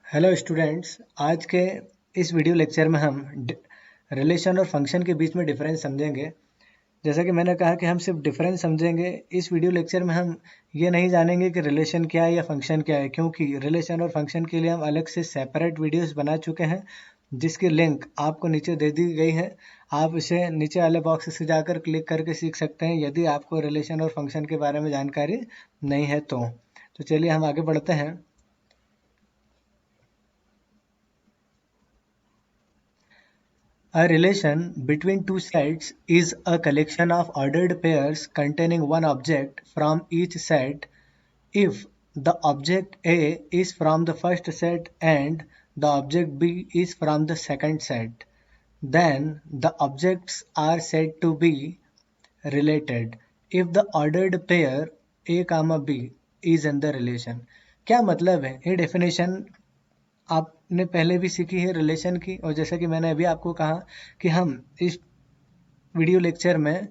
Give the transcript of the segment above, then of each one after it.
Hello students, आज के इस वीडियो लेक्चर में हम रिलेशन और फंक्शन के बीच में डिफरेंस समझेंगे। जैसा कि मैंने कहा कि हम सिर्फ डिफरेंस समझेंगे। इस वीडियो लेक्चर में हम ये नहीं जानेंगे कि रिलेशन क्या है या फंक्शन क्या है, क्योंकि रिलेशन और फंक्शन के लिए हम अलग से सेपरेट वीडियोस बना चुके हैं, जिसकी लिंक आपको नीचे दे दी गई है। आप इसे नीचे वाले बॉक्स से जाकर क्लिक करके सीख सकते हैं यदि आपको रिलेशन और फंक्शन के बारे में जानकारी नहीं है तो चलिए हम आगे बढ़ते हैं। A relation between two sets is a collection of ordered pairs containing one object from each set if the object A is from the first set and the object B is from the second set. Then the objects are said to be related if the ordered pair A, B is in the relation. क्या मतलब है? ये definition आपने पहले भी सीखी है relation की, और जैसा कि मैंने अभी आपको कहा कि हम इस वीडियो लेक्चर में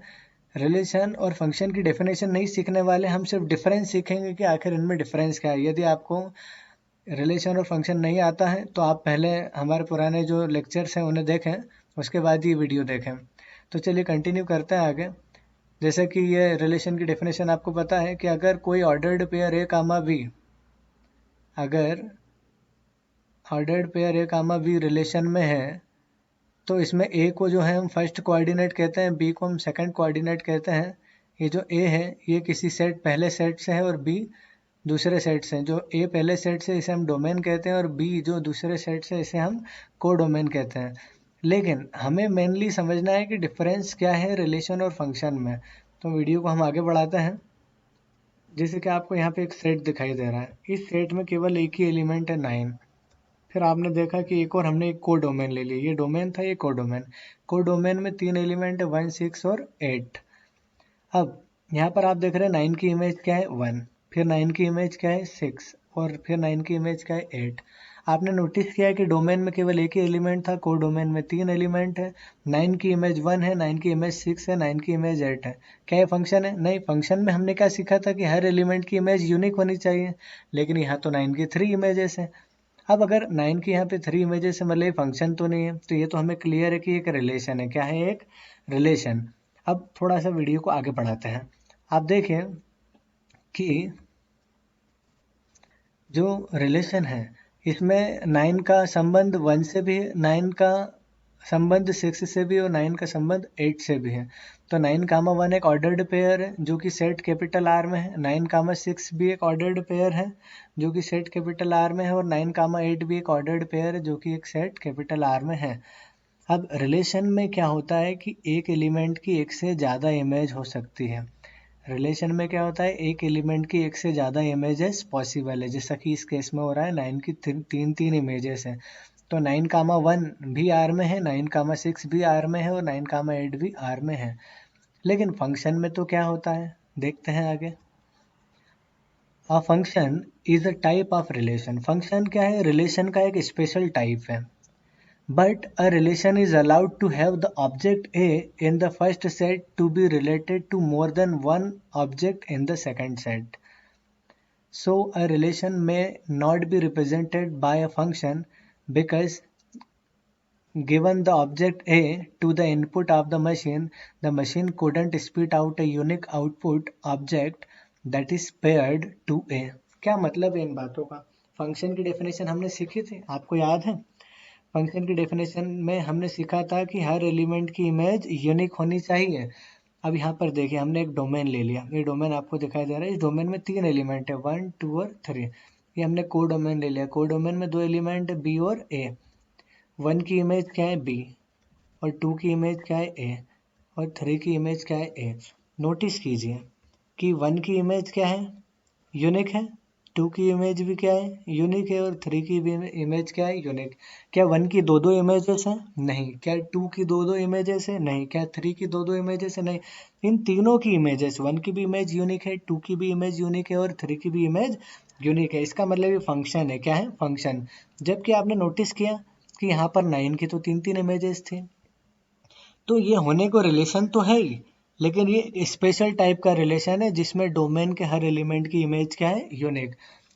रिलेशन और फंक्शन की डेफिनेशन नहीं सीखने वाले, हम सिर्फ डिफरेंस सीखेंगे कि आखिर इनमें डिफरेंस क्या है। यदि आपको रिलेशन और फंक्शन नहीं आता है तो आप पहले हमारे पुराने जो लेक्चर्स हैं उन्हें देखें, उसके बाद ये वीडियो देखें। तो चलिए कंटिन्यू करते हैं आगे। जैसे कि ये रिलेशन की डेफिनेशन आपको पता है कि अगर कोई ordered pair A comma B, अगर ordered pair A comma B relation में है तो इसमें ए को जो है हम फर्स्ट कोऑर्डिनेट कहते हैं, बी को हम सेकंड कोऑर्डिनेट कहते हैं। ये जो ए है ये किसी सेट पहले सेट से है और बी दूसरे सेट से। जो ए पहले सेट से इसे हम डोमेन कहते हैं और बी जो दूसरे सेट से इसे हम को डोमेन कहते हैं। लेकिन हमें मेनली समझना है कि डिफरेंस क्या है रिलेशन और फंक्शन में। तो वीडियो को हम आगे बढ़ाते हैं। जैसे कि आपको यहाँ पे एक सेट दिखाई दे रहा है, इस सेट में केवल एक ही एलिमेंट है 9। फिर आपने देखा कि एक और हमने एक को डोमेन ले लिया, ये डोमेन था, ये को डोमेन में 3 एलिमेंट है 1, 6 और 8। अब यहाँ पर आप देख रहे हैं 9 की इमेज क्या है 1, फिर 9 की इमेज क्या है 6 और फिर 9 की इमेज क्या है 8। आपने नोटिस किया है कि डोमेन में केवल एक ही एलिमेंट था, को डोमेन में 3 एलिमेंट है। 9 की इमेज 1 है, 9 की इमेज 6 है, 9 की इमेज 8 है। क्या ये फंक्शन है? नहीं। फंक्शन में हमने क्या सीखा था कि हर एलिमेंट की इमेज यूनिक होनी चाहिए, लेकिन यहाँ तो 9 की 3 इमेजेस है। अब अगर 9 की यहाँ पे 3 इमेजेस है, मतलब फंक्शन तो नहीं है, तो ये तो हमें क्लियर है कि एक रिलेशन है। क्या है? एक रिलेशन। अब थोड़ा सा वीडियो को आगे बढ़ाते हैं। आप देखें कि जो रिलेशन है इसमें 9 का संबंध 1 से भी है, 9 का संबंध 6 से भी और 9 का संबंध 8 से भी है। तो 9 कामा 1 एक ऑर्डर्ड पेयर है जो कि सेट कैपिटल आर में है। 9 कामा 6 भी एक ऑर्डर्ड पेयर है जो कि सेट कैपिटल आर में है, और 9 कामा 8 भी एक ऑर्डर्ड पेयर है जो कि एक सेट कैपिटल आर में है। अब रिलेशन में क्या होता है कि एक एलिमेंट की एक से ज़्यादा इमेज हो सकती है। रिलेशन में क्या होता है, एक एलिमेंट की एक से ज़्यादा इमेजेस पॉसिबल है, जैसा कि इस केस में हो रहा है 9 की तीन इमेजेस हैं। तो 9 कामा 1 भी आर में है, 9 कामा 6 भी आर में है और 9 कामा 8 भी आर में है। लेकिन फंक्शन में तो क्या होता है, देखते हैं आगे। A function is a type of relation. Function क्या है? रिलेशन का एक स्पेशल टाइप है। But a relation is allowed to have the object A in the first set to be related to more than one object in the second set. So a relation may not be represented by a function because given the object A to the input of the machine couldn't spit out a unique output object that is paired to A. क्या मतलब है इन बातों का? Function की definition हमने सीखी थी, आपको याद है? फंक्शन की डेफिनेशन में हमने सीखा था कि हर एलिमेंट की इमेज यूनिक होनी चाहिए। अब यहाँ पर देखिए हमने एक डोमेन ले लिया, ये डोमेन आपको दिखाई दे रहा है। इस डोमेन में 3 एलिमेंट है 1, 2 और 3। ये हमने को डोमेन ले लिया, को डोमेन में 2 एलिमेंट है बी और ए। 1 की इमेज क्या है बी, और 2 की इमेज क्या है ए, और 3 की इमेज क्या है ए। नोटिस कीजिए कि 1 की इमेज क्या है, यूनिक है। 2 की इमेज भी क्या है, यूनिक है। और 3 की भी इमेज क्या है, यूनिक। क्या 1 की दो इमेजेस हैं? नहीं। क्या 2 की दो इमेजेस है? नहीं। क्या 3 की दो इमेजेस है? नहीं। इन तीनों की इमेजेस, 1 की भी इमेज यूनिक है, 2 की भी इमेज यूनिक है और 3 की भी इमेज यूनिक है। इसका मतलब ये फंक्शन है। क्या है? फंक्शन। जबकि आपने नोटिस किया कि यहाँ पर 9 की तो 3 इमेजेस थी, तो ये होने को रिलेशन तो है ही, लेकिन ये स्पेशल टाइप का रिलेशन है जिसमें डोमेन के हर एलिमेंट की इमेज क्या है, यूनिक।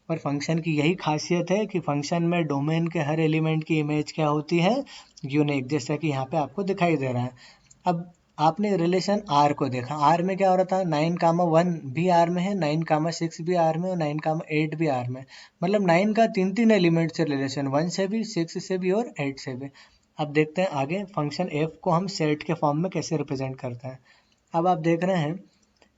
और फंक्शन की यही खासियत है कि फंक्शन में डोमेन के हर एलिमेंट की इमेज क्या होती है, यूनिक, जैसा कि यहाँ पे आपको दिखाई दे रहा है। अब आपने रिलेशन आर को देखा, आर में क्या हो रहा था, 9,1 भी आर में है, 9,6 भी आर में और 9,8 भी आर में, मतलब 9 का 3 एलिमेंट से रिलेशन, 1 से भी, 6 से भी और 8 से भी। अब देखते हैं आगे फंक्शन एफ को हम सेट के फॉर्म में कैसे रिप्रेजेंट करते हैं। अब आप देख रहे हैं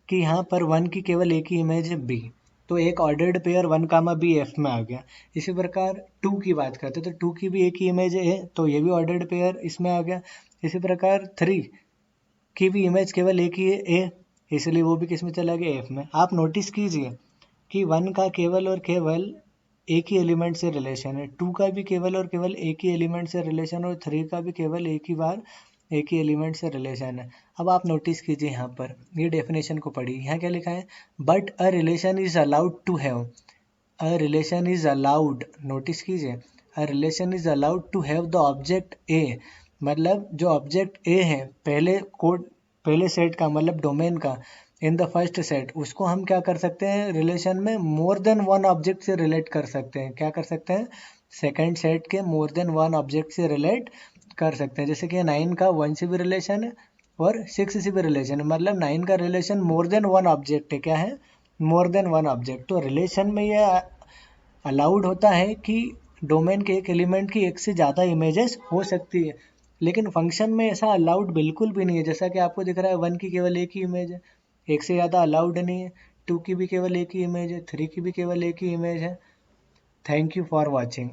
कि यहाँ पर 1 की केवल एक ही इमेज है बी, तो एक ऑर्डर्ड पेयर 1 कामा बी एफ में आ गया। इसी प्रकार 2 की बात करते हैं तो 2 की भी एक ही इमेज है, तो ये भी ऑर्डर्ड पेयर इसमें आ गया। इसी प्रकार 3 की भी इमेज केवल एक ही है ए, इसलिए वो भी किस में चला गया, एफ में। आप नोटिस कीजिए कि 1 का केवल और केवल एक ही एलिमेंट से रिलेशन है, 2 का भी केवल और केवल एक ही एलिमेंट से रिलेशन और 3 का भी केवल एक ही बार एक ही एलिमेंट से रिलेशन है। अब आप नोटिस कीजिए यहाँ पर ये डेफिनेशन को पढ़िए, यहाँ क्या लिखा है, but a relation is allowed to have, a relation is allowed, notice कीजिए, a relation is allowed to have the object A, मतलब जो ऑब्जेक्ट ए है पहले सेट का, मतलब डोमेन का, इन द फर्स्ट सेट, उसको हम क्या कर सकते हैं, रिलेशन में मोर देन वन ऑब्जेक्ट से रिलेट कर सकते हैं। क्या कर सकते हैं, सेकंड सेट के मोर देन वन ऑब्जेक्ट से रिलेट कर सकते हैं। जैसे कि 9 का 1 से भी रिलेशन है और 6 से भी रिलेशन है, मतलब 9 का relation more than one object है, क्या है, मोर देन वन ऑब्जेक्ट। तो रिलेशन में ये अलाउड होता है कि डोमेन के एक एलिमेंट की एक से ज़्यादा इमेजेस हो सकती है, लेकिन फंक्शन में ऐसा अलाउड बिल्कुल भी नहीं है। जैसा कि आपको दिख रहा है 1 की केवल एक ही इमेज है, एक से ज़्यादा अलाउड नहीं है, 2 की भी केवल एक ही इमेज है, 3 की भी केवल एक ही इमेज है। Thank you for watching.